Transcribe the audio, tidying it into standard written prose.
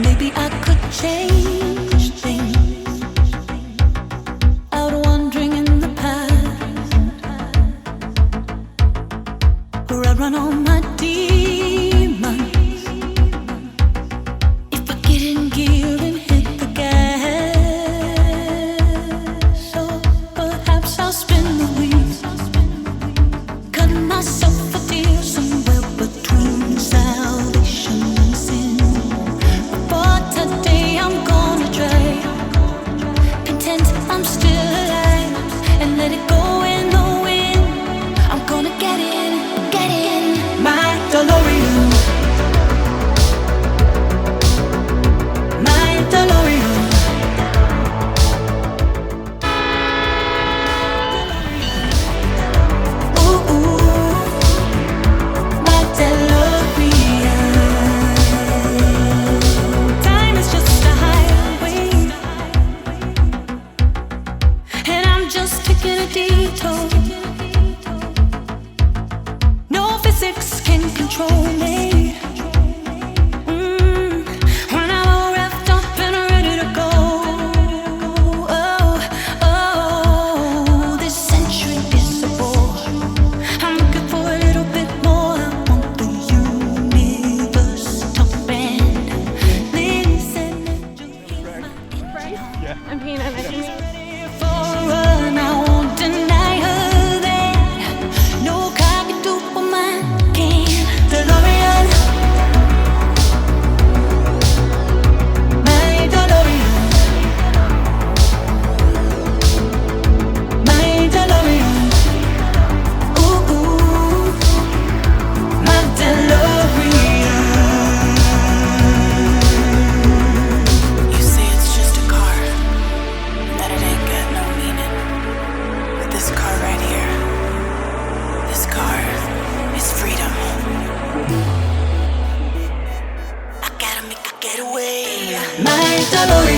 Maybe I could change things. Out wandering in the past, where I run on my demons. If I get in gear and hit the gas, so perhaps I'll spin the wheels, cut myself a deal somewhere between salvation and sin. But today I'm gonna try, pretend I'm still alive, and let it go in the wind. I'm gonna get in, my DeLorean, my DeLorean. Ooh, ooh, my DeLorean. Time is just a highway, and I'm just taking a detour. No physics can control me. When I'm all wrapped up and ready to go. Oh, oh, this century is a bore. I'm looking for a little bit more. I want the universe to bend. Listen to I'm peeing on it. for a run. I won't deny her that no car can do what mine can. DeLorean, my DeLorean, my DeLorean. Ooh, ooh, my DeLorean. You say it's just a car, that it ain't got no meaning. But this car right here, this car is freedom. I gotta make a getaway. My DeLorean.